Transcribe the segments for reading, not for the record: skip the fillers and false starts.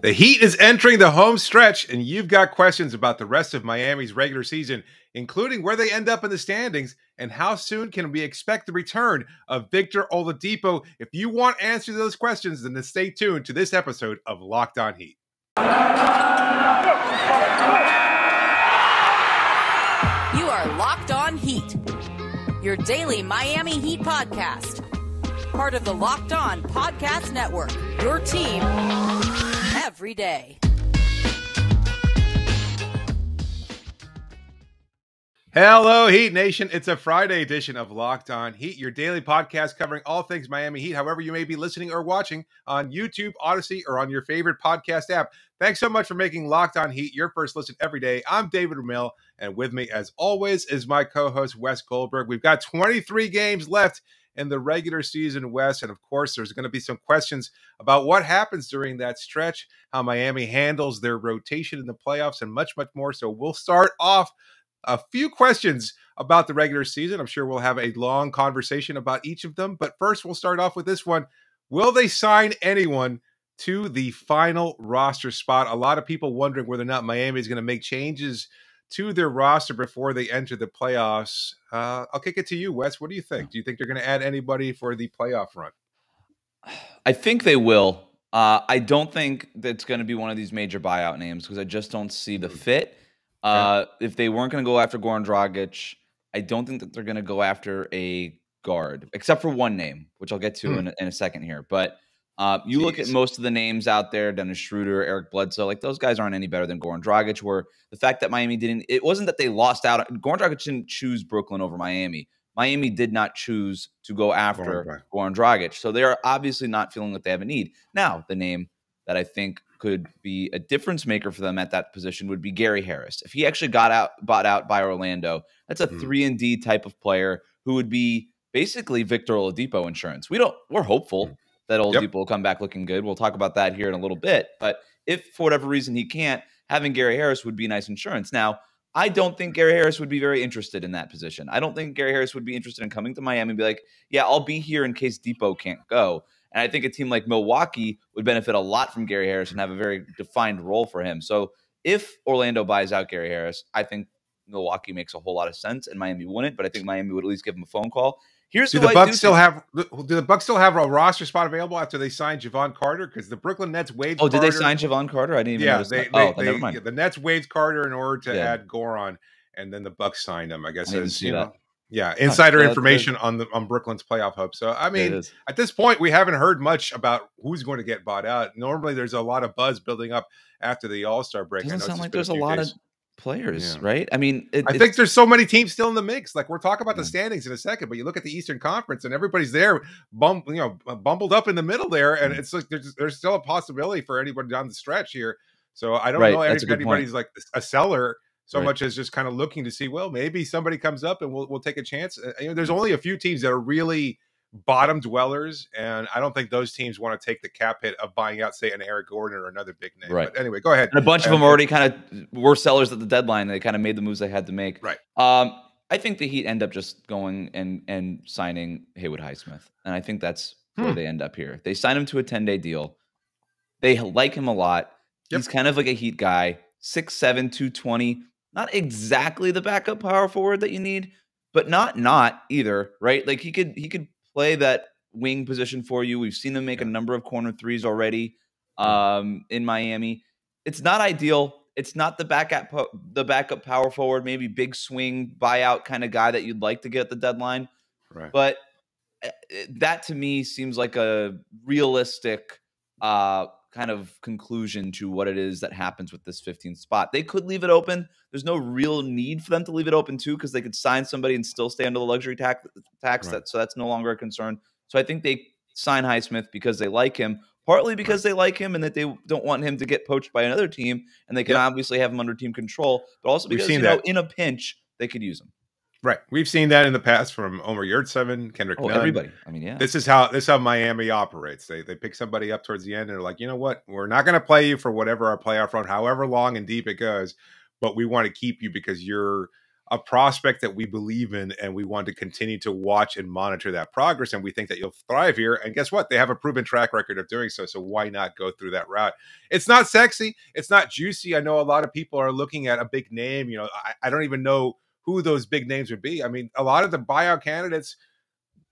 The Heat is entering the home stretch, and you've got questions about the rest of Miami's regular season, including where they end up in the standings and how soon can we expect the return of Victor Oladipo. If you want answers to those questions, then stay tuned to this episode of Locked On Heat. You are Locked On Heat, your daily Miami Heat podcast. Part of the Locked On Podcast Network, your team every day. Hello, Heat Nation. It's a Friday edition of Locked On Heat, your daily podcast covering all things Miami Heat, however you may be listening or watching on YouTube, Odyssey, or on your favorite podcast app. Thanks so much for making Locked On Heat your first listen every day. I'm David Ramil, and with me, as always, is my co-host, Wes Goldberg. We've got 23 games left in the regular season, Wes, and of course, there's going to be some questions about what happens during that stretch, how Miami handles their rotation in the playoffs, and much, much more. So we'll start off a few questions about the regular season. I'm sure we'll have a long conversation about each of them. But first, we'll start off with this one. Will they sign anyone to the final roster spot? A lot of people wondering whether or not Miami is going to make changes to their roster before they enter the playoffs. I'll kick it to you, Wes. What do you think? Do you think they're going to add anybody for the playoff run? I think they will. I don't think that's going to be one of these major buyout names because I just don't see the fit. If they weren't going to go after Goran Dragic, I don't think that they're going to go after a guard, except for one name, which I'll get to in a second here. But you look at most of the names out there, Dennis Schroeder, Eric Bledsoe, like those guys aren't any better than Goran Dragic. Where the fact that Miami didn't, it wasn't that they lost out. Goran Dragic didn't choose Brooklyn over Miami. Miami did not choose to go after Goran Dragic. So they're obviously not feeling that they have a need. Now, the name that I think could be a difference maker for them at that position would be Gary Harris. If he actually bought out by Orlando, that's a 3-and-D type of player who would be basically Victor Oladipo insurance. We're hopeful that Oladipo will come back looking good. We'll talk about that here in a little bit. But if for whatever reason he can't, having Gary Harris would be nice insurance. Now, I don't think Gary Harris would be very interested in that position. I don't think Gary Harris would be interested in coming to Miami and be like, yeah, I'll be here in case Depot can't go. And I think a team like Milwaukee would benefit a lot from Gary Harris and have a very defined role for him. So if Orlando buys out Gary Harris, I think Milwaukee makes a whole lot of sense and Miami wouldn't, but I think Miami would at least give him a phone call. Do the Bucks still have a roster spot available after they signed Javon Carter? Because the Brooklyn Nets waived Carter. Did they sign Javon Carter? I didn't even notice that. Never mind. The Nets waived Carter in order to add Goran, and then the Bucks signed him. I guess insider information on Brooklyn's playoff hopes. So I mean, at this point, we haven't heard much about who's going to get bought out. Normally, there's a lot of buzz building up after the All-Star break. Doesn't sound like there's a lot of players, right? I mean, I think there's so many teams still in the mix. Like we're talking about the standings in a second, but you look at the Eastern Conference and everybody's there, bumbled up in the middle there, and it's like there's still a possibility for anybody down the stretch here. So I don't know if anybody's like a seller so much as just kind of looking to see, well, maybe somebody comes up and we'll take a chance. There's only a few teams that are really bottom dwellers, and I don't think those teams want to take the cap hit of buying out, say, an Eric Gordon or another big name. Right. But anyway, go ahead. And a bunch of them already kind of were sellers at the deadline. They kind of made the moves they had to make. Right. I think the Heat end up just going and signing Haywood Highsmith, and I think that's where they end up here. They sign him to a 10-day deal. They like him a lot. He's kind of like a Heat guy, 6'7", 220. Not exactly the backup power forward that you need, but not either, right? Like he could play that wing position for you. We've seen them make a number of corner threes already in Miami. It's not ideal. It's not the backup power forward, maybe big swing buyout kind of guy that you'd like to get at the deadline. Right. But that to me seems like a realistic kind of conclusion to what it is that happens with this 15th spot. They could leave it open. There's no real need for them to leave it open too, because they could sign somebody and still stay under the luxury tax. So that's no longer a concern. So I think they sign Highsmith because they like him, partly because they like him and that they don't want him to get poached by another team, and they can obviously have him under team control, but also because in a pinch they could use him. Right. We've seen that in the past from Omer Yurtseven, Kendrick Nunn. Everybody. I mean, This is how Miami operates. They pick somebody up towards the end and they're like, you know what? We're not going to play you for whatever our playoff run, however long and deep it goes, but we want to keep you because you're a prospect that we believe in, and we want to continue to watch and monitor that progress. And we think that you'll thrive here. And guess what? They have a proven track record of doing so. So why not go through that route? It's not sexy. It's not juicy. I know a lot of people are looking at a big name. You know, I don't even know who those big names would be. I mean, a lot of the buyout candidates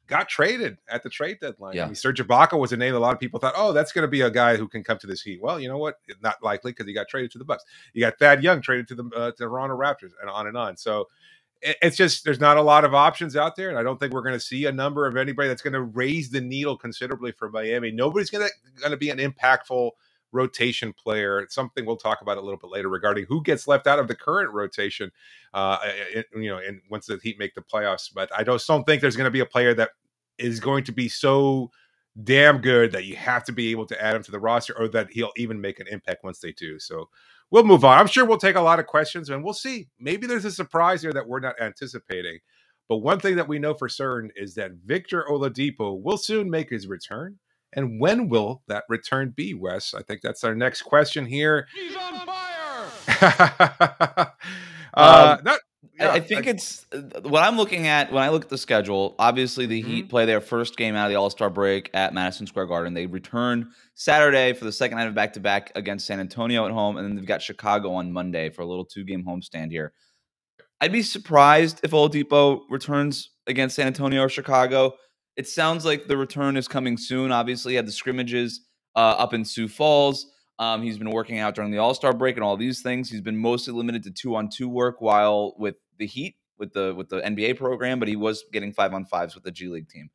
got traded at the trade deadline. Yeah. I mean, Serge Ibaka was a name a lot of people thought, oh, that's going to be a guy who can come to this Heat. Well, you know what? Not likely, because he got traded to the Bucks. You got Thad Young traded to the Toronto Raptors, and on and on. So it's just, there's not a lot of options out there, and I don't think we're going to see a number of anybody that's going to raise the needle considerably for Miami. Nobody's going to be an impactful rotation player. It's something we'll talk about a little bit later regarding who gets left out of the current rotation, and once the Heat make the playoffs. But I just don't think there's going to be a player that is going to be so damn good that you have to be able to add him to the roster, or that he'll even make an impact once they do. So we'll move on. I'm sure we'll take a lot of questions, and we'll see. Maybe there's a surprise here that we're not anticipating. But one thing that we know for certain is that Victor Oladipo will soon make his return. And when will that return be, Wes? I think that's our next question here. He's on fire! I think it's what I'm looking at when I look at the schedule. Obviously, the Heat play their first game out of the All-Star break at Madison Square Garden. They return Saturday for the second night of back-to-back against San Antonio at home, and then they've got Chicago on Monday for a little 2-game homestand here. I'd be surprised if Oladipo returns against San Antonio or Chicago. It sounds like the return is coming soon. Obviously, he had the scrimmages up in Sioux Falls. He's been working out during the All-Star break and all these things. He's been mostly limited to 2-on-2 work while with the Heat, with the NBA program, but he was getting 5-on-5s with the G League team.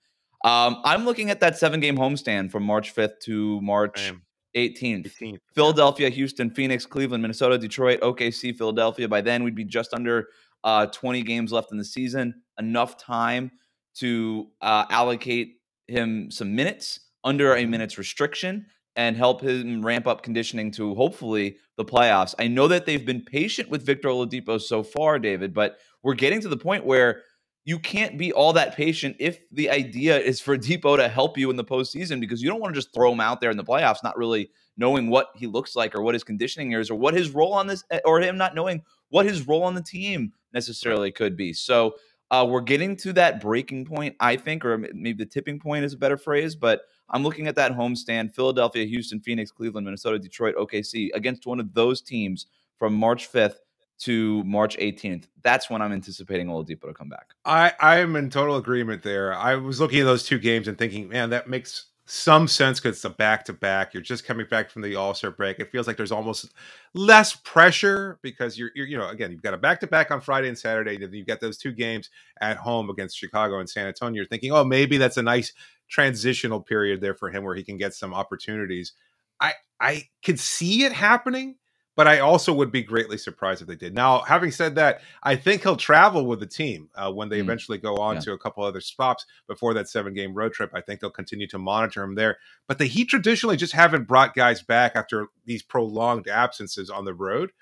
I'm looking at that 7-game homestand from March 5th to March 18th. Philadelphia, Houston, Phoenix, Cleveland, Minnesota, Detroit, OKC, Philadelphia. By then, we'd be just under 20 games left in the season. Enough time to allocate him some minutes under a minutes restriction and help him ramp up conditioning to hopefully the playoffs. I know that they've been patient with Victor Oladipo so far, David, but we're getting to the point where you can't be all that patient if the idea is for Depot to help you in the postseason, because you don't want to just throw him out there in the playoffs not really knowing what he looks like or what his conditioning is or what his role on this, or him not knowing what his role on the team necessarily could be. So we're getting to that breaking point, I think, or maybe the tipping point is a better phrase, but I'm looking at that homestand, Philadelphia, Houston, Phoenix, Cleveland, Minnesota, Detroit, OKC, against one of those teams from March 5th to March 18th. That's when I'm anticipating Oladipo to come back. I am in total agreement there. I was looking at those two games and thinking, man, that makes some sense because it's a back-to-back. You're just coming back from the All-Star break. It feels like there's almost less pressure because you're again, you've got a back-to-back on Friday and Saturday. You've got those two games at home against Chicago and San Antonio. You're thinking, oh, maybe that's a nice transitional period there for him where he can get some opportunities. I could see it happening, but I also would be greatly surprised if they did. Now, having said that, I think he'll travel with the team when they eventually go on to a couple other stops before that 7-game road trip. I think they'll continue to monitor him there. But the Heat traditionally just haven't brought guys back after these prolonged absences on the road.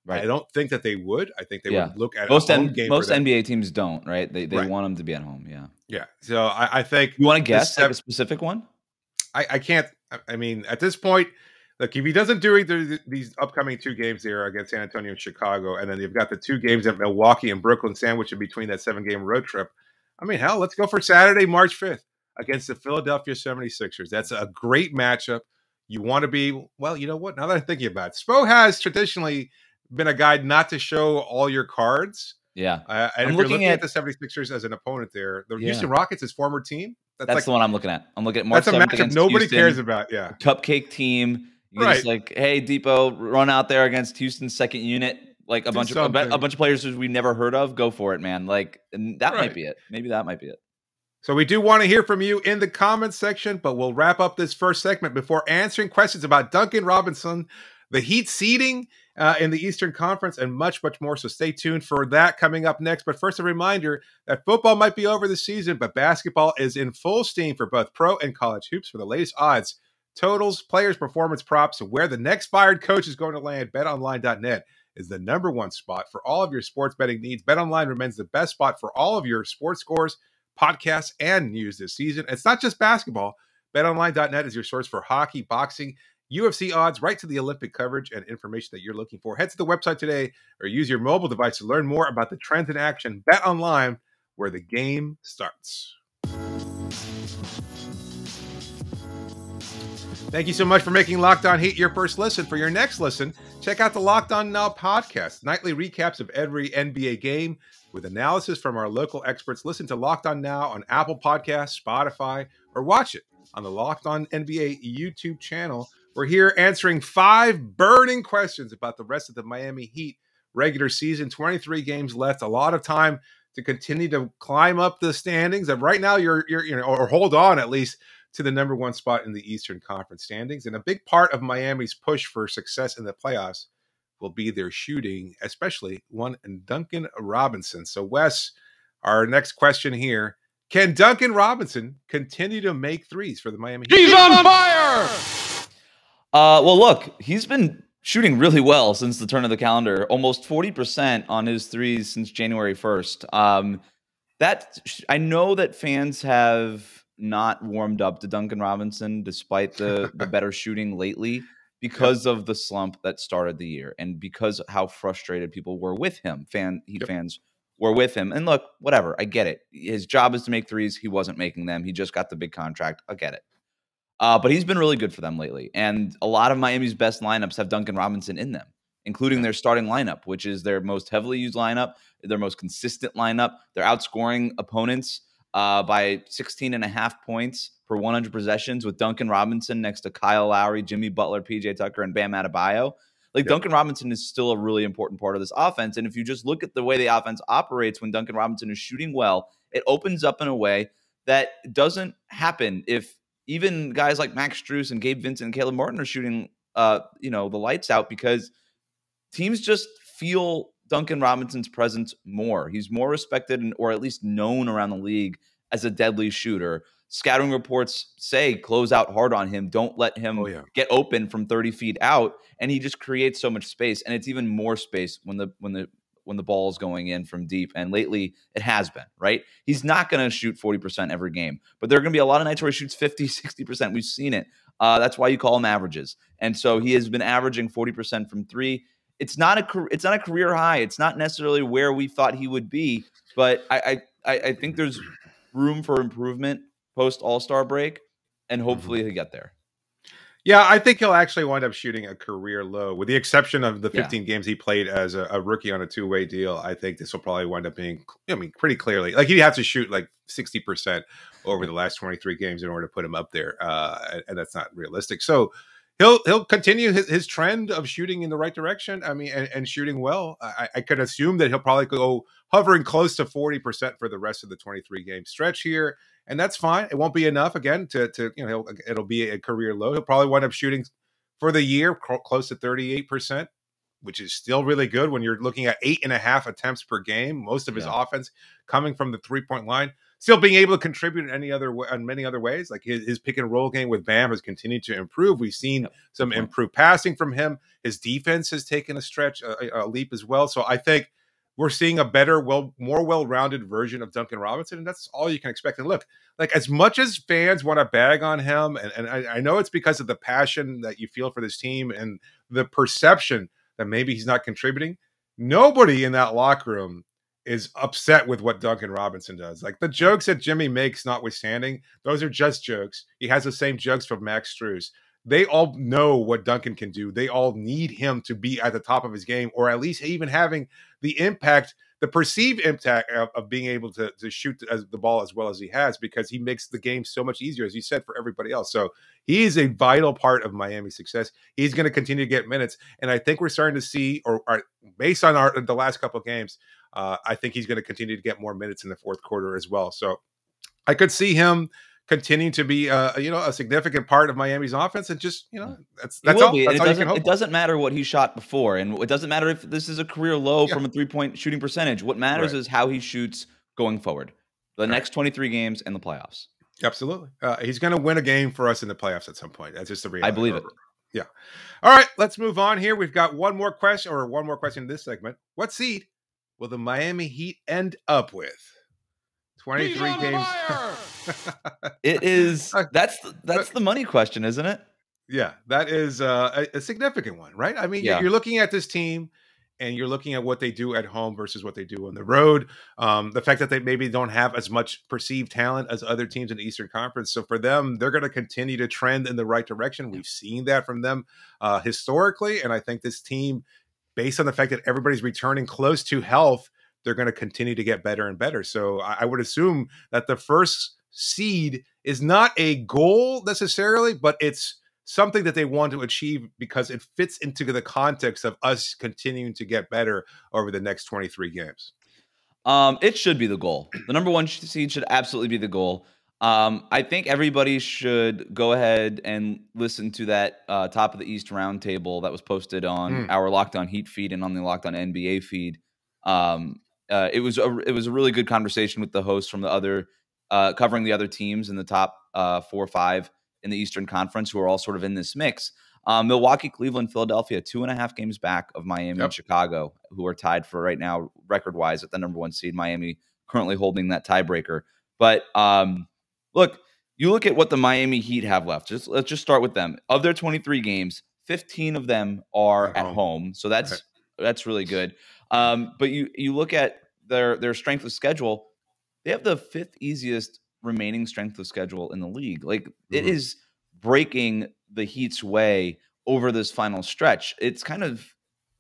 Right. I don't think that they would. I think they would look at most a home game. Most NBA teams don't, right? They want them to be at home. Yeah. Yeah. So I think you want to guess like a specific one. I can't. I mean, at this point, look, if he doesn't do these upcoming 2 games here against San Antonio and Chicago, and then you've got the 2 games at Milwaukee and Brooklyn sandwiched in between that 7-game road trip. I mean, hell, let's go for Saturday, March 5th against the Philadelphia 76ers. That's a great matchup. You want to be, well, you know what? Now that I'm thinking about it, Spo has traditionally been a guy not to show all your cards. Yeah. And if you're looking at the 76ers as an opponent there, the Houston Rockets, his former team. That's like the one I'm looking at. I'm looking at March 7th. That's a matchup nobody Houston, cares about. Yeah. Cupcake team. You're just like, hey, Depot, run out there against Houston's second unit. Like a bunch of players who we never heard of. Go for it, man. Like, and that might be it. Maybe that might be it. So we do want to hear from you in the comments section, but we'll wrap up this first segment before answering questions about Duncan Robinson, the Heat seeding in the Eastern Conference, and much, much more. So stay tuned for that coming up next. But first, a reminder that football might be over this season, but basketball is in full steam for both pro and college hoops. For the latest odds, totals, players, performance props, and where the next fired coach is going to land, betonline.net is the #1 spot for all of your sports betting needs. BetOnline remains the best spot for all of your sports scores, podcasts, and news this season. It's not just basketball. BetOnline.net is your source for hockey, boxing, UFC odds right to the Olympic coverage and information that you're looking for. Head to the website today or use your mobile device to learn more about the trends in action. Bet online, where the game starts. Thank you so much for making Locked On Heat your first listen. For your next listen, check out the Locked On Now podcast, nightly recaps of every NBA game with analysis from our local experts. Listen to Locked On Now on Apple Podcasts, Spotify, or watch it on the Locked On NBA YouTube channel. We're here answering 5 burning questions about the rest of the Miami Heat regular season. 23 games left, a lot of time to continue to climb up the standings. And right now, you're or hold on at least to the number 1 spot in the Eastern Conference standings. And a big part of Miami's push for success in the playoffs will be their shooting, especially one in Duncan Robinson. So, Wes, our next question here: can Duncan Robinson continue to make threes for the Miami Heat? He's on fire! Well, look, he's been shooting really well since the turn of the calendar. Almost 40% on his threes since January 1st. I know that fans have not warmed up to Duncan Robinson despite the better shooting lately because of the slump that started the year and because how frustrated people were with him. Heat fans were with him. And look, whatever, I get it. His job is to make threes. He wasn't making them. He just got the big contract. I get it. But he's been really good for them lately. And a lot of Miami's best lineups have Duncan Robinson in them, including their starting lineup, which is their most heavily used lineup, their most consistent lineup. They're outscoring opponents by 16.5 points per 100 possessions with Duncan Robinson next to Kyle Lowry, Jimmy Butler, PJ Tucker, and Bam Adebayo. Duncan Robinson is still a really important part of this offense. And if you just look at the way the offense operates when Duncan Robinson is shooting well, it opens up in a way that doesn't happen if even guys like Max Strus and Gabe Vincent and Caleb Martin are shooting the lights out, because teams just feel Duncan Robinson's presence more. He's more respected or at least known around the league as a deadly shooter. Scouting reports say close out hard on him. Don't let him get open from 30 feet out. And he just creates so much space. And it's even more space when the ball is going in from deep. And lately it has been, right? He's not going to shoot 40% every game, but there are going to be a lot of nights where he shoots 50, 60%. We've seen it. That's why you call him averages. And so he has been averaging 40% from 3. It's not a career high. It's not necessarily where we thought he would be, but I think there's room for improvement post All-Star break, and hopefully he'll get there. Yeah, I think he'll actually wind up shooting a career low, with the exception of the 15 games he played as a rookie on a 2-way deal. I think this will probably wind up being, pretty clearly, like he'd have to shoot like 60% over the last 23 games in order to put him up there, and that's not realistic. So he'll continue his trend of shooting in the right direction. And shooting well. I could assume that he'll probably go hovering close to 40% for the rest of the 23 game stretch here. And that's fine. It won't be enough again it'll be a career low. He'll probably wind up shooting for the year close to 38%, which is still really good when you're looking at 8.5 attempts per game. Most of his offense coming from the 3-point line. Still being able to contribute in many other ways. Like his pick and roll game with Bam has continued to improve. We've seen some improved passing from him. His defense has taken a leap as well. So I think we're seeing a better, more well-rounded version of Duncan Robinson, and that's all you can expect. And look, like as much as fans want to bag on him, and I know it's because of the passion that you feel for this team and the perception that maybe he's not contributing, nobody in that locker room is upset with what Duncan Robinson does. Like the jokes that Jimmy makes notwithstanding, those are just jokes. He has the same jokes from Max Strus. They all know what Duncan can do. They all need him to be at the top of his game, or at least even having the impact, the perceived impact of being able to shoot the ball as well as he has, because he makes the game so much easier, as you said, for everybody else. So he is a vital part of Miami's success. He's going to continue to get minutes. And I think we're starting to see, or based on the last couple of games, I think he's going to continue to get more minutes in the fourth quarter as well. So I could see him continue to be a significant part of Miami's offense, and just that's all you can hope. It doesn't matter what he shot before, and it doesn't matter if this is a career low from a 3-point shooting percentage. What matters is how he shoots going forward, the next 23 games and the playoffs. Absolutely, he's going to win a game for us in the playoffs at some point. That's just the reality. I believe it. Yeah. All right, let's move on here. We've got one more question in this segment. What seed will the Miami Heat end up with? 23 games. It is. That's the money question, isn't it? Yeah, that is a significant one, right? I mean, Yeah. you're looking at this team and you're looking at what they do at home versus what they do on the road. The fact that they maybe don't have as much perceived talent as other teams in the Eastern Conference. So for them, they're going to continue to trend in the right direction. We've seen that from them historically. And I think this team, based on the fact that everybody's returning close to health, they're going to continue to get better and better. So I would assume that the first seed is not a goal necessarily, but it's something that they want to achieve because it fits into the context of us continuing to get better over the next 23 games. It should be the goal. The number one seed should absolutely be the goal. I think everybody should go ahead and listen to that top of the East roundtable that was posted on our Locked On Heat feed and on the Locked On NBA feed. It was a really good conversation with the hosts from the other covering the other teams in the top 4 or 5 in the Eastern Conference who are all sort of in this mix. Milwaukee, Cleveland, Philadelphia, 2.5 games back of Miami and Chicago, who are tied for right now record-wise at the number 1 seed. Miami currently holding that tiebreaker. But look, you look at what the Miami Heat have left. Let's just start with them. Of their 23 games, 15 of them are at home. So that's really good. But you look at their strength of schedule, they have the 5th easiest remaining strength of schedule in the league. Like it is breaking the Heat's way over this final stretch. It's kind of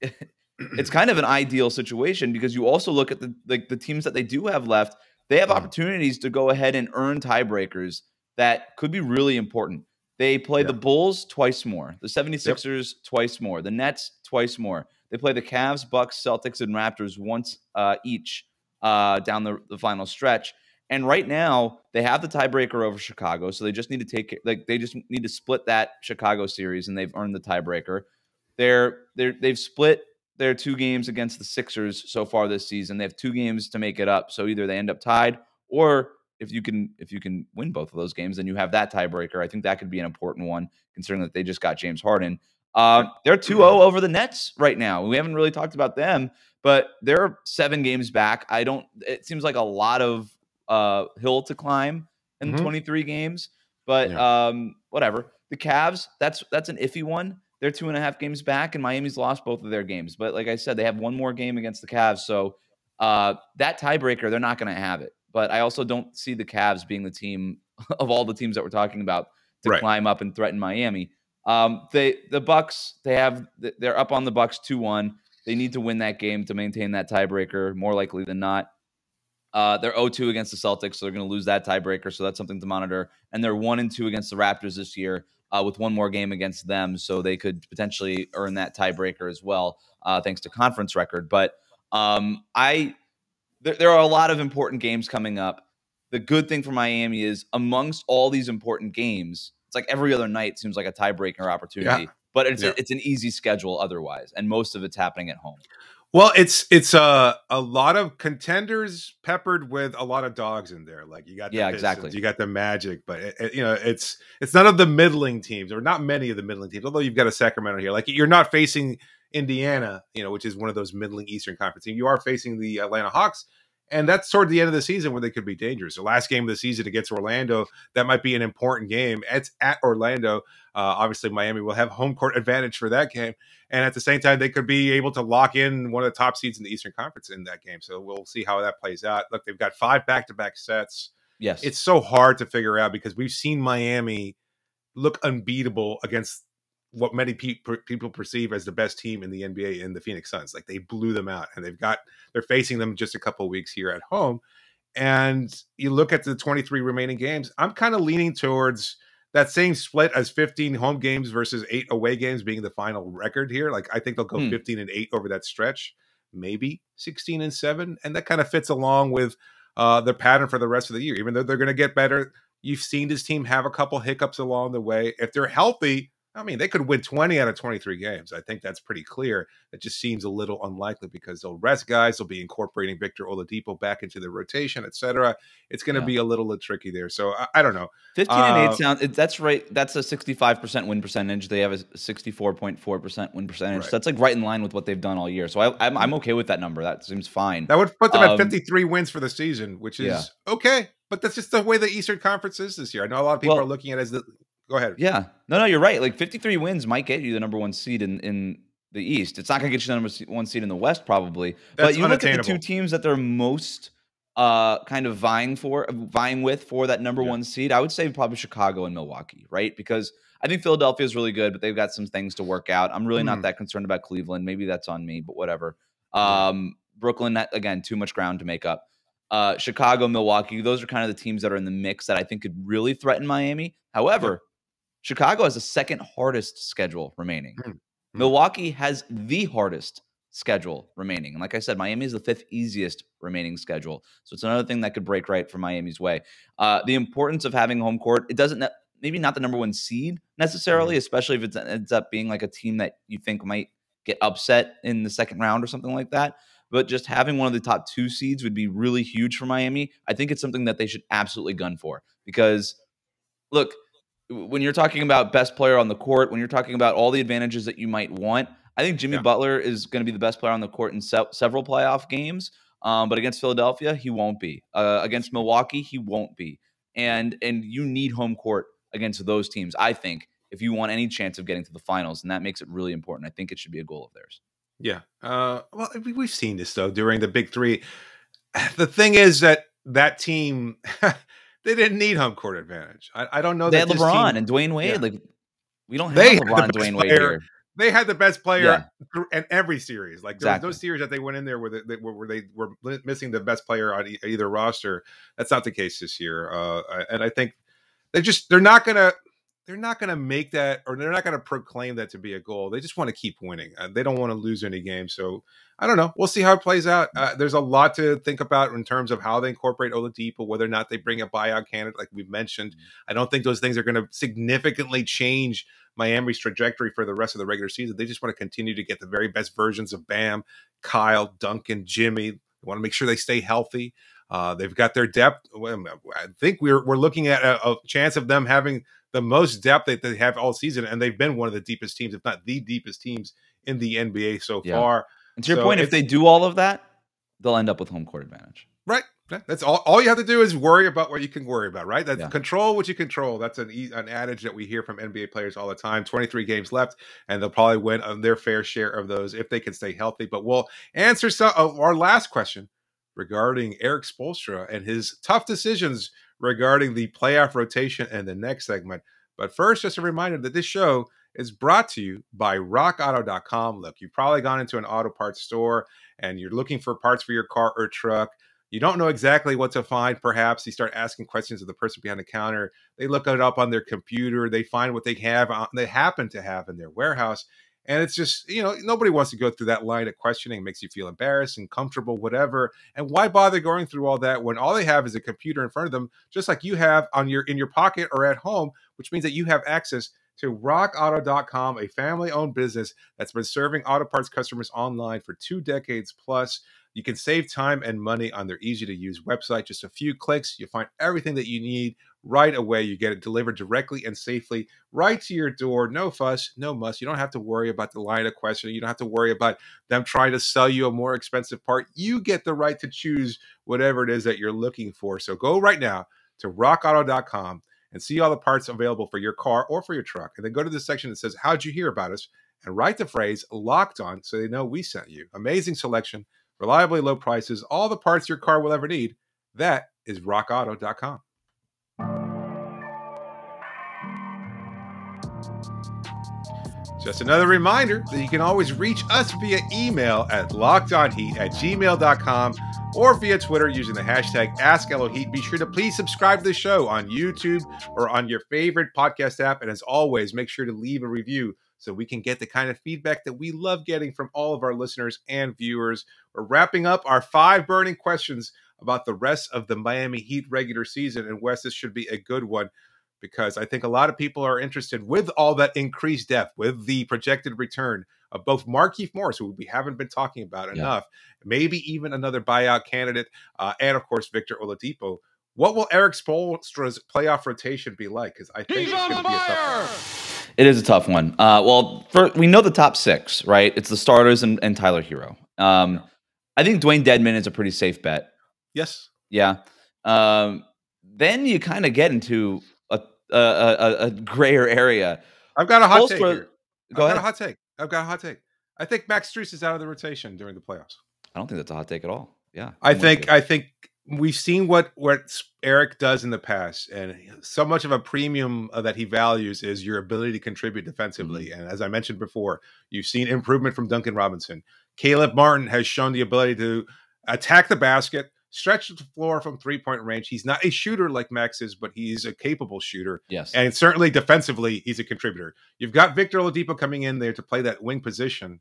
an ideal situation because you also look at the teams that they do have left. They have opportunities to go ahead and earn tiebreakers that could be really important. They play the Bulls twice more, the 76ers twice more, the Nets twice more. They play the Cavs, Bucks, Celtics, and Raptors once each down the final stretch. And right now, they have the tiebreaker over Chicago, so they just need to split that Chicago series, and they've earned the tiebreaker. They've split their 2 games against the Sixers so far this season. They have 2 games to make it up, so either they end up tied, or if you can win both of those games, then you have that tiebreaker. I think that could be an important one, considering that they just got James Harden. They're 2-0 over the Nets right now. We haven't really talked about them, but they're 7 games back. It seems like a lot of hill to climb in 23 games, but whatever. The Cavs, that's an iffy one. They're 2.5 games back, and Miami's lost both of their games. But like I said, they have 1 more game against the Cavs, so that tiebreaker, they're not going to have it. But I also don't see the Cavs being the team of all the teams that we're talking about to climb up and threaten Miami. The Bucks, they're up on the Bucks 2-1. They need to win that game to maintain that tiebreaker, more likely than not. They're 0-2 against the Celtics, so they're going to lose that tiebreaker, so that's something to monitor. And they're 1-2 against the Raptors this year, with 1 more game against them, so they could potentially earn that tiebreaker as well, thanks to conference record. But there are a lot of important games coming up. The good thing for Miami is amongst all these important games, it's like every other night seems like a tiebreaker opportunity, but it's an easy schedule otherwise, and most of it's happening at home. Well, it's a lot of contenders peppered with a lot of dogs in there. Like you got the Pistons, you got the Magic, but it's none of the middling teams, or not many of the middling teams. Although you've got a Sacramento here, like you're not facing Indiana, which is one of those middling Eastern Conference teams. You are facing the Atlanta Hawks. And that's toward the end of the season where they could be dangerous. The last game of the season against Orlando, that might be an important game. It's at Orlando. Obviously, Miami will have home court advantage for that game. And at the same time, they could be able to lock in one of the top seeds in the Eastern Conference in that game. So we'll see how that plays out. Look, they've got 5 back-to-back sets. Yes. It's so hard to figure out because we've seen Miami look unbeatable against what many people perceive as the best team in the NBA in the Phoenix Suns. Like they blew them out, and they're facing them just a couple of weeks here at home. And you look at the 23 remaining games, I'm kind of leaning towards that same split as 15 home games versus 8 away games being the final record here. Like I think they'll go 15-8 over that stretch, maybe 16-7. And that kind of fits along with the pattern for the rest of the year. Even though they're going to get better, you've seen this team have a couple hiccups along the way. If they're healthy, I mean, they could win 20 out of 23 games. I think that's pretty clear. It just seems a little unlikely because they'll rest guys. They'll be incorporating Victor Oladipo back into the rotation, etc. It's going to be a little tricky there. So I don't know. 15-8 that's right. That's a 65% win percentage. They have a 64.4% win percentage. Right. So that's like right in line with what they've done all year. So I'm okay with that number. That seems fine. That would put them at 53 wins for the season, which is okay. But that's just the way the Eastern Conference is this year. I know a lot of people are looking at it as Go ahead. Yeah. No, you're right. Like 53 wins might get you the number 1 seed in the East. It's not going to get you the number 1 seed in the West, probably. That's But you look at the unattainable. 2 teams that they're most kind of vying with for that number 1 seed. I would say probably Chicago and Milwaukee, right? Because I think Philadelphia is really good, but they've got some things to work out. I'm really not that concerned about Cleveland. Maybe that's on me, but whatever. Brooklyn, again, too much ground to make up. Chicago, Milwaukee, those are kind of the teams that are in the mix that I think could really threaten Miami. However, Chicago has the second hardest schedule remaining. Milwaukee has the hardest schedule remaining. And like I said, Miami is the 5th easiest remaining schedule. So it's another thing that could break right for Miami's way. The importance of having home court, it doesn't maybe not the number 1 seed necessarily, especially if it ends up being like a team that you think might get upset in the second round or something like that. But just having one of the top 2 seeds would be really huge for Miami. I think it's something that they should absolutely gun for because, look, when you're talking about best player on the court, when you're talking about all the advantages that you might want, I think Jimmy Butler is going to be the best player on the court in several playoff games. But against Philadelphia, he won't be. Against Milwaukee, he won't be. And you need home court against those teams, I think, if you want any chance of getting to the finals. And that makes it really important. I think it should be a goal of theirs. Yeah. Well, we've seen this, though, during the Big Three. The thing is that team, they didn't need home court advantage. I don't know. They had LeBron and Dwayne Wade. Like, we don't have LeBron and Dwayne Wade here. They had the best player in every series. Like those series that they went in there where they were missing the best player on either roster. That's not the case this year. And I think they're not gonna make that, or they're not gonna proclaim that to be a goal. They just want to keep winning. They don't want to lose any games. So I don't know. We'll see how it plays out. There's a lot to think about in terms of how they incorporate Oladipo, whether or not they bring a buyout candidate, like we've mentioned. I don't think those things are going to significantly change Miami's trajectory for the rest of the regular season. They just want to continue to get the very best versions of Bam, Kyle, Duncan, Jimmy. They want to make sure they stay healthy. They've got their depth. I think we're looking at a chance of them having the most depth that they have all season, and they've been one of the deepest teams, if not the deepest teams in the NBA so far. And to your point, if they do all of that, they'll end up with home court advantage. Right. That's all you have to do is worry about what you can worry about, right? That's control what you control. That's an adage that we hear from NBA players all the time. 23 games left, and they'll probably win their fair share of those if they can stay healthy. But we'll answer some of our last question regarding Erik Spoelstra and his tough decisions regarding the playoff rotation in the next segment. But first, just a reminder that this show is brought to you by rockauto.com. Look, you've probably gone into an auto parts store and you're looking for parts for your car or truck. You don't know exactly what to find. Perhaps you start asking questions of the person behind the counter. They look it up on their computer. They find what they happen to have in their warehouse. And it's just, nobody wants to go through that line of questioning. It makes you feel embarrassed, uncomfortable, whatever. And why bother going through all that when all they have is a computer in front of them, just like you have in your pocket or at home, which means that you have access to rockauto.com, a family-owned business that's been serving auto parts customers online for 2 decades plus. You can save time and money on their easy-to-use website. Just a few clicks, you'll find everything that you need right away. You get it delivered directly and safely right to your door. No fuss, no muss. You don't have to worry about the line of questioning. You don't have to worry about them trying to sell you a more expensive part. You get the right to choose whatever it is that you're looking for. So go right now to rockauto.com and see all the parts available for your car or for your truck. And then go to the section that says, how'd you hear about us? And write the phrase locked on so they know we sent you. Amazing selection, reliably low prices, all the parts your car will ever need. That is rockauto.com. Just another reminder that you can always reach us via email at lockedonheat@gmail.com or via Twitter using the hashtag AskLOHeat. Be sure to please subscribe to the show on YouTube or on your favorite podcast app. And as always, make sure to leave a review so we can get the kind of feedback that we love getting from all of our listeners and viewers. We're wrapping up our 5 burning questions about the rest of the Miami Heat regular season. And Wes, this should be a good one, because I think a lot of people are interested with all that increased depth, with the projected return of both Markieff Morris, who we haven't been talking about enough, maybe even another buyout candidate, and of course, Victor Oladipo. What will Erik Spoelstra's playoff rotation be like? Because I think it's going to be a tough one. It is a tough one. We know the top 6, right? It's the starters and Tyler Herro. I think Dwayne Dedmon is a pretty safe bet. Yes. Yeah. Then you kind of get into a grayer area. I've got a hot take Spoelstra, here. go ahead. I've got a hot take. I think Max Strus is out of the rotation during the playoffs. I don't think that's a hot take at all. Yeah, I think we've seen what Erik does in the past, and so much of a premium that he values is your ability to contribute defensively. And as I mentioned before, you've seen improvement from Duncan Robinson. Caleb Martin has shown the ability to attack the basket, stretch the floor from 3-point range. He's not a shooter like Max is, but he's a capable shooter. Yes. And certainly defensively, he's a contributor. You've got Victor Oladipo coming in there to play that wing position,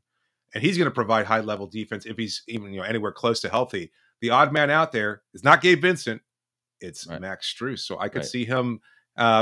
and he's going to provide high-level defense if he's even anywhere close to healthy. The odd man out there is not Gabe Vincent. It's Max Strus. So I could see him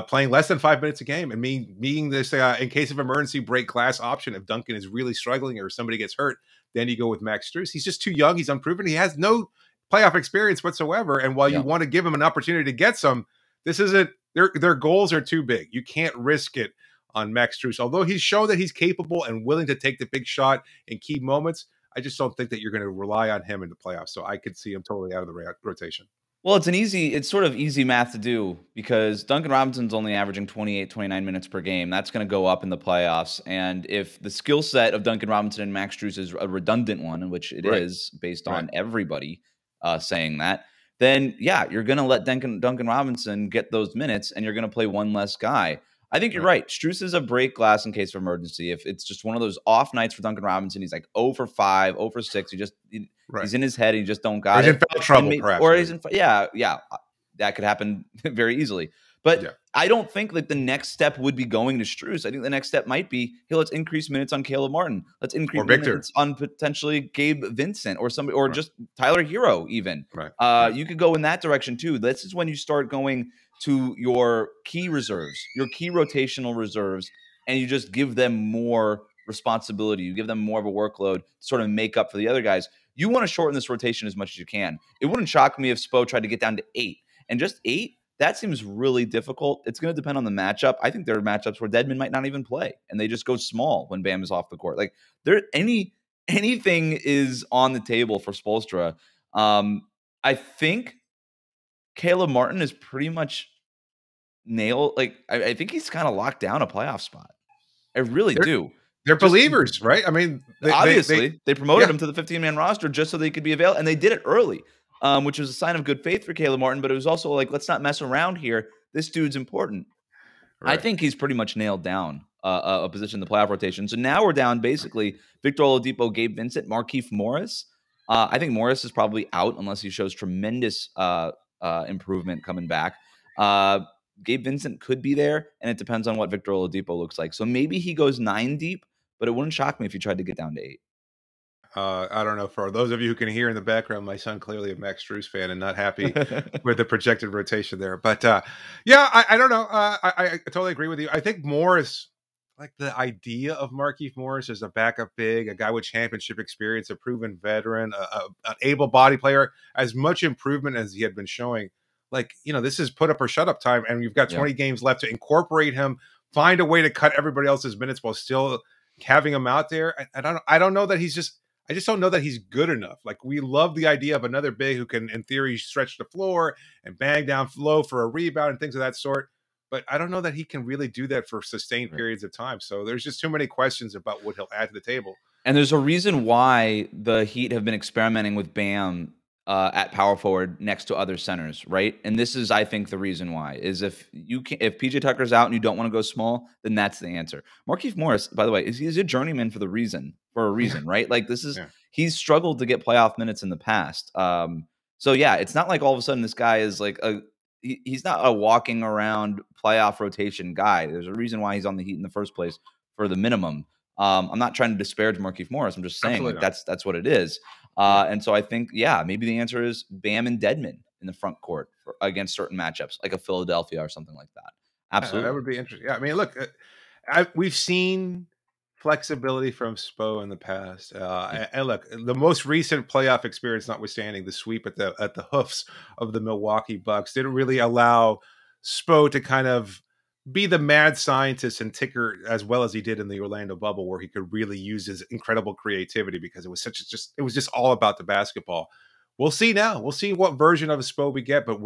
playing less than 5 minutes a game and being this, in case of emergency, break glass option. If Duncan is really struggling or somebody gets hurt, then you go with Max Strus. He's just too young. He's unproven. He has no playoff experience whatsoever. And while you want to give him an opportunity to get some, this isn't, their goals are too big. You can't risk it on Max Strus. Although he's shown that he's capable and willing to take the big shot in key moments, I just don't think that you're going to rely on him in the playoffs. So I could see him totally out of the rotation. Well, it's sort of easy math to do because Duncan Robinson's only averaging 28, 29 minutes per game. That's going to go up in the playoffs. And if the skill set of Duncan Robinson and Max Strus is a redundant one, which it is based on everybody saying that, then yeah, you're going to let Duncan Robinson get those minutes and you're going to play one less guy. I think you're right. Strus is a break glass in case of emergency. If it's just one of those off nights for Duncan Robinson, he's like 0 for 5, 0 for 6. He's in his head. He just don't got it. He's in foul trouble, perhaps. Or he's in, that could happen very easily. But I don't think that the next step would be going to Strus. I think the next step might be, hey, let's increase minutes on Caleb Martin. Let's increase minutes on potentially Gabe Vincent or somebody, or just Tyler Herro even. You could go in that direction too. This is when you start going to your key reserves, your key rotational reserves, and you just give them more responsibility. You give them more of a workload to sort of make up for the other guys. You want to shorten this rotation as much as you can. It wouldn't shock me if Spo tried to get down to 8. And just 8, that seems really difficult. It's going to depend on the matchup. I think there are matchups where Dedmon might not even play, and they just go small when Bam is off the court. Like anything is on the table for Spoelstra. I think Caleb Martin is pretty much nailed. Like I think he's kind of locked down a playoff spot. I really do. They're believers, right? I mean, they promoted him to the 15-man roster just so they could be available, and they did it early, which was a sign of good faith for Caleb Martin. But it was also like, let's not mess around here. This dude's important. I think he's pretty much nailed down a position in the playoff rotation. So now we're down basically Victor Oladipo, Gabe Vincent, Markieff Morris. I think Morris is probably out unless he shows tremendous improvement coming back. Gabe Vincent could be there, and it depends on what Victor Oladipo looks like. So maybe he goes 9 deep, but it wouldn't shock me if he tried to get down to 8. I don't know. For those of you who can hear in the background, my son clearly a Max Strus fan and not happy with the projected rotation there. But I don't know. I totally agree with you. I think Morris, like the idea of Markieff Morris as a backup big, a guy with championship experience, a proven veteran, an able-bodied player, as much improvement as he had been showing. Like, this is put up or shut up time, and you've got 20 games left to incorporate him, find a way to cut everybody else's minutes while still having him out there. I don't know that I just don't know that he's good enough. Like, we love the idea of another big who can, in theory, stretch the floor and bang down low for a rebound and things of that sort. But I don't know that he can really do that for sustained periods of time. So there's just too many questions about what he'll add to the table. And there's a reason why the Heat have been experimenting with Bam at power forward next to other centers, right? And this is, I think, the reason why is if PJ Tucker's out and you don't want to go small, then that's the answer. Markieff Morris, by the way, he's a journeyman for a reason, right? Like this is he's struggled to get playoff minutes in the past. So yeah, it's not like all of a sudden this guy is like he's not a walking around playoff rotation guy. There's a reason why he's on the Heat in the first place for the minimum. I'm not trying to disparage Markieff Morris. I'm just saying like that's what it is. And so I think, maybe the answer is Bam and Dedmon in the front court against certain matchups, like a Philadelphia or something like that. Absolutely. That would be interesting. Yeah, I mean, look, we've seen flexibility from Spo in the past. And look, the most recent playoff experience notwithstanding, the sweep at the hoofs of the Milwaukee Bucks didn't really allow Spo to kind of be the mad scientist and ticker as well as he did in the Orlando bubble, where he could really use his incredible creativity because it was just all about the basketball. We'll see now. We'll see what version of a Spo we get, but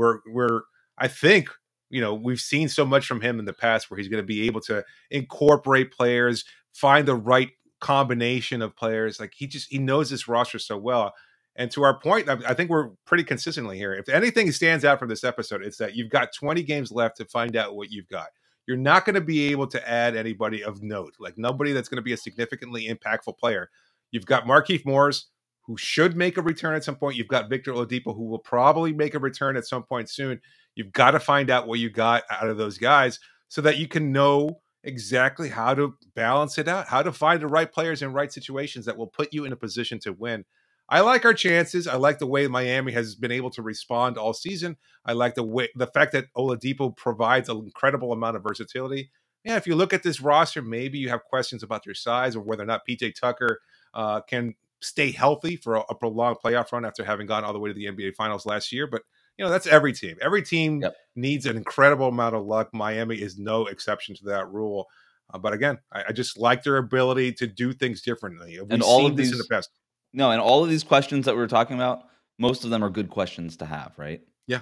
I think we've seen so much from him in the past where he's going to be able to incorporate players, find the right combination of players. Like he knows this roster so well. And to our point, I think we're pretty consistently here. If anything stands out from this episode, it's that you've got 20 games left to find out what you've got. You're not going to be able to add anybody of note, like nobody that's going to be a significantly impactful player. You've got Markieff Morris, who should make a return at some point. You've got Victor Oladipo, who will probably make a return at some point soon. You've got to find out what you got out of those guys so that you can know exactly how to balance it out, how to find the right players in right situations that will put you in a position to win. I like our chances. I like the way Miami has been able to respond all season. I like the fact that Oladipo provides an incredible amount of versatility. Yeah, if you look at this roster, maybe you have questions about their size or whether or not PJ Tucker can stay healthy for a prolonged playoff run after having gone all the way to the NBA Finals last year. But that's every team. Every team needs an incredible amount of luck. Miami is no exception to that rule. But again, I just like their ability to do things differently. We've seen this in the past. No, and all of these questions that we were talking about, most of them are good questions to have, right? Yeah.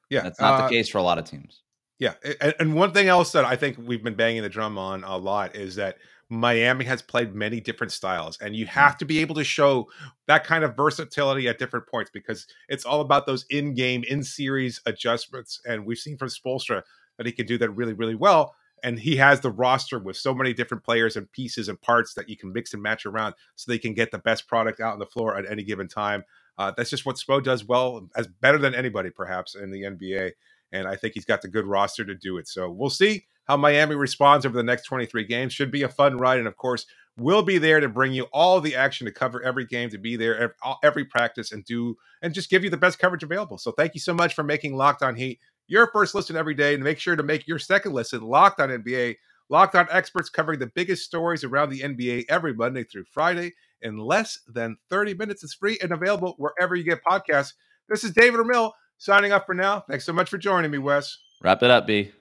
That's not the case for a lot of teams. Yeah, and one thing else that I think we've been banging the drum on a lot is that Miami has played many different styles, and you have to be able to show that kind of versatility at different points because it's all about those in-game, in-series adjustments, and we've seen from Spoelstra that he can do that really, really well. And he has the roster with so many different players and pieces and parts that you can mix and match around so they can get the best product out on the floor at any given time. That's just what Spo does well, as better than anybody, perhaps, in the NBA. And I think he's got the good roster to do it. So we'll see how Miami responds over the next 23 games. Should be a fun ride. And, of course, we'll be there to bring you all the action, to cover every game, to be there every practice and just give you the best coverage available. So thank you so much for making Locked On Heat your first listen every day, and make sure to make your second listen Locked On NBA. Locked On experts covering the biggest stories around the NBA every Monday through Friday in less than 30 minutes. It's free and available wherever you get podcasts. This is David Ramil signing up for now. Thanks so much for joining me, Wes. Wrap it up, B.